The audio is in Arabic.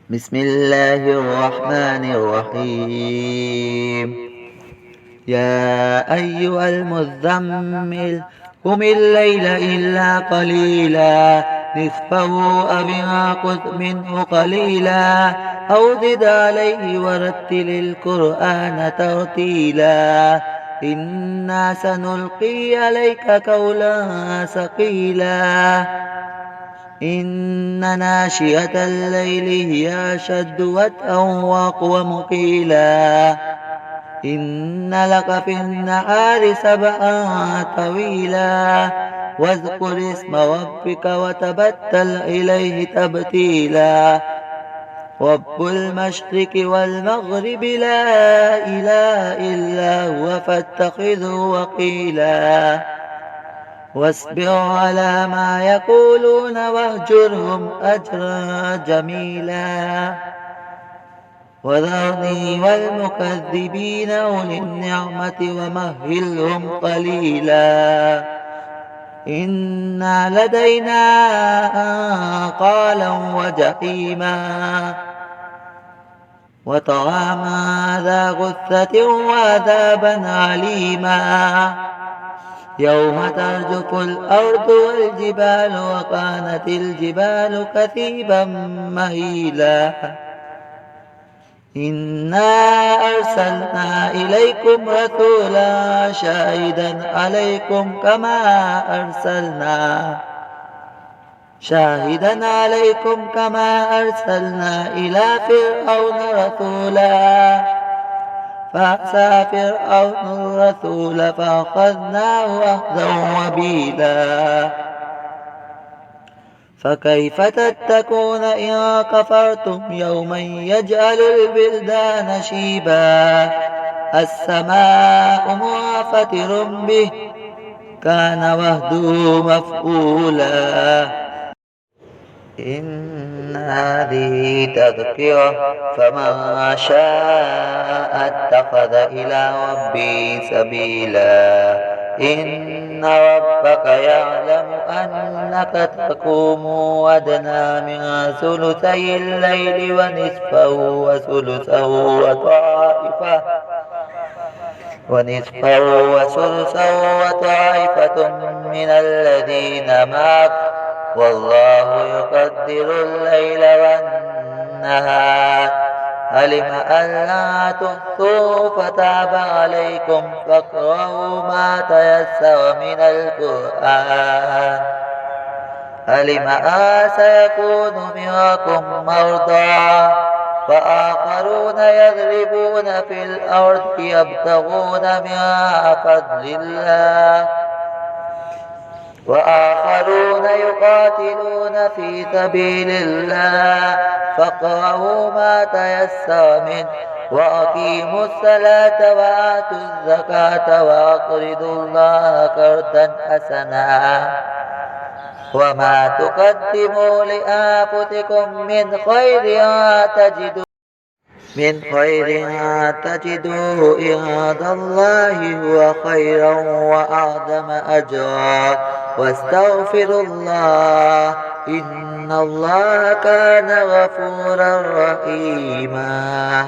بسم الله الرحمن الرحيم. يا أيها المزمل قم الليل إلا قليلا نصفه أو انقص منه قليلا أو زد عليه ورتل القرآن ترتيلا إنا سنلقي عليك قولا ثقيلا إن ناشئة الليل هي أشد وطئا وأقوم قيلا إن لك في النهار سبحا طويلا واذكر اسم ربك وتبتل إليه تبتيلا رب المشرق والمغرب لا إله إلا هو فاتخذه وقيلا واصبر على ما يقولون واهجرهم أجرا جميلا وذرني والمكذبين أولي النعمة ومهلهم قليلا إنا لدينا أنقالا وجحيما وطعاما ذا غثة وعذابا عليما يوم ترجف الأرض والجبال وكانت الجبال كثيبا مهيلا إنا أرسلنا إليكم رسولا شاهدا عليكم كما أرسلنا إلى فرعون رسولا فعصى فرعون الرسول فأخذناه أخذا وبيلا فكيف تتقون إن كفرتم يوما يجعل البلدان شيبا السماء منفطر به كان وعده مفعولا إن هذه تذكرة فمن شاء اتخذ إلى ربه سبيلا إن ربك يعلم أنك تقوم أدنى من ثلثي الليل ونصفه وثلثه وطائفة من الذين معك والله يقدر الليل والنهار علم أن لا تحصوا فتاب عليكم فاقرؤوا ما تيسر من القرآن علم أن سيكون منكم مرضى فآخرون يضربون في الأرض يبتغون من فضل الله وآخرون يقاتلون في سبيل الله فاقرؤوا ما تيسر منه وأقيموا الصلاة وآتوا الزكاة وأقرضوا الله قرضا حسنا وما تقدموا لأنفسكم من خير تجدوه عند الله هو خيرا وأعظم أجرا واستغفروا الله إن الله كان غفورا رحيما.